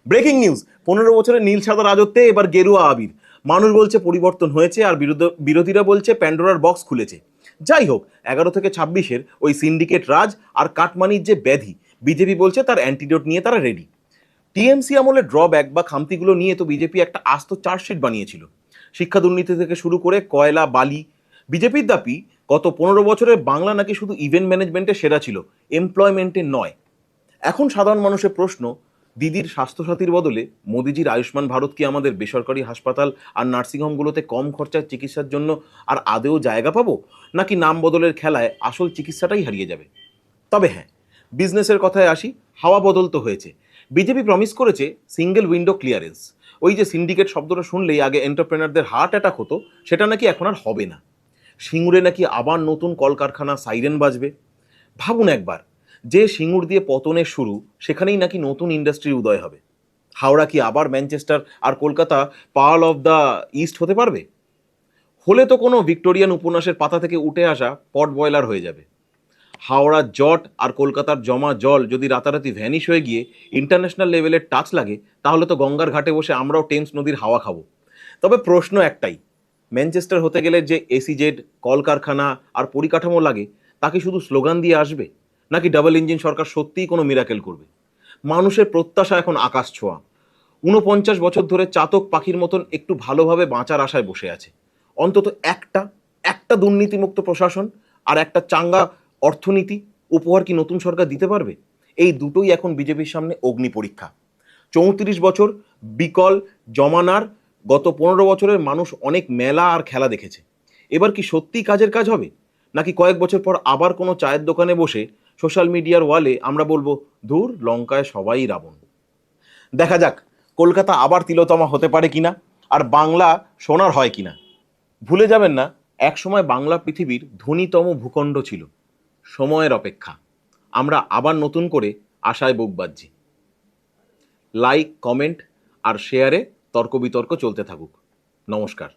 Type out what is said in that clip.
Breaking news, 15 বছরের নীল সাদা রাজত্বে এবার গেরুয়া আবির। মানুষ বলছে পরিবর্তন হয়েছে, আর বিরোধীরা বলছে প্যান্ডোরার বক্স খুলেছে। যাই হোক, 11 থেকে 26-এর ওই সিন্ডিকেট রাজ আর কাটমানির যে ব্যাধি, বিজেপি বলছে তার অ্যান্টিডোট নিয়ে তারা রেডি। টিএমসি আমলে ড্রব্যাক বা খামতিগুলো নিয়ে তো বিজেপি একটা আস্ত চার্জশিট বানিয়েছিল। শিক্ষা দুর্নীতি থেকে শুরু করে কয়লা, বালি। বিজেপির দাবি গত 15 বছরে বাংলা নাকি শুধু ইভেন্ট ম্যানেজমেন্টে সেরা ছিল, এমপ্লয়মেন্টে নয়। এখন সাধারণ মানুষের প্রশ্ন, দিদির স্বাস্থ্যসাথীর বদলে মোদিজির আয়ুষ্মান ভারত কি আমাদের বেসরকারি হাসপাতাল আর নার্সিংহোমগুলোতে কম খরচায় চিকিৎসার জন্য আর আদেও জায়গা পাবো, নাকি নাম বদলের খেলায় আসল চিকিৎসাটাই হারিয়ে যাবে? তবে হ্যাঁ, বিজনেসের কথায় আসি, হাওয়া বদল তো হয়েছে। বিজেপি প্রমিস করেছে সিঙ্গেল উইন্ডো ক্লিয়ারেন্স। ওই যে সিন্ডিকেট শব্দটা শুনলেই আগে এন্টারপ্রেনারদের হার্ট অ্যাটাক হতো, সেটা নাকি এখন আর হবে না। সিঙ্গুরে নাকি আবার নতুন কলকারখানা সাইরেন বাজবে। ভাবুন একবার, যে সিঙ্গুর দিয়ে পতনের শুরু, সেখানেই নাকি নতুন ইন্ডাস্ট্রির উদয় হবে। হাওড়া কি আবার ম্যানচেস্টার আর Kolkata pearl of the east হতে পারবে? হলে তো কোনো ভিক্টোরিয়ান উপন্যাসের পাতা থেকে উঠে আসা পট বয়লার হয়ে যাবে। হাওড়ার জট আর কলকাতার জমা জল যদি রাতারাতি ভ্যানিশ হয়ে গিয়ে ইন্টারন্যাশনাল লেভেলের টাচ লাগে, তাহলে তো গঙ্গার ঘাটে বসে আমরাও টেমস নদীর হাওয়া খাবো। তবে প্রশ্ন একটাই, ম্যানচেস্টার হতে গেলে যে এসিজেড, কলকারখানা আর পরিকাঠামো লাগে, তাকে শুধু স্লোগান দিয়ে আসবে, নাকি ডাবল ইঞ্জিন সরকার সত্যিই কোনো মিরাকেল করবে? মানুষের প্রত্যাশা এখন আকাশ ছোঁয়া। 49 বছর ধরে চাতক পাখির মতন একটু ভালোভাবে বাঁচার আশায় বসে আছে। অন্তত একটা একটা দুর্নীতিমুক্ত প্রশাসন আর একটা চাঙ্গা অর্থনীতি উপহার কি নতুন সরকার দিতে পারবে? এই দুটোই এখন বিজেপির সামনে অগ্নি পরীক্ষা। 34 বছর বিকল জমানার গত 15 বছরের মানুষ অনেক মেলা আর খেলা দেখেছে। এবার কি সত্যিই কাজের কাজ হবে, নাকি কয়েক বছর পর আবার কোনো চায়ের দোকানে বসে সোশ্যাল মিডিয়ার ওয়ালে আমরা বলবো, ধুর, লঙ্কায় সবাই রাবণ। দেখা যাক কলকাতা আবার তিলোতমা হতে পারে কিনা, আর বাংলা সোনার হয় কিনা। ভুলে যাবেন না, একসময় বাংলা পৃথিবীর ধনীতম ভূখণ্ড ছিল। সময়ের অপেক্ষা, আমরা আবার নতুন করে আশায় বুক বাঁধছি। লাইক, কমেন্ট আর শেয়ারে তর্ক বিতর্ক চলতে থাকুক। নমস্কার।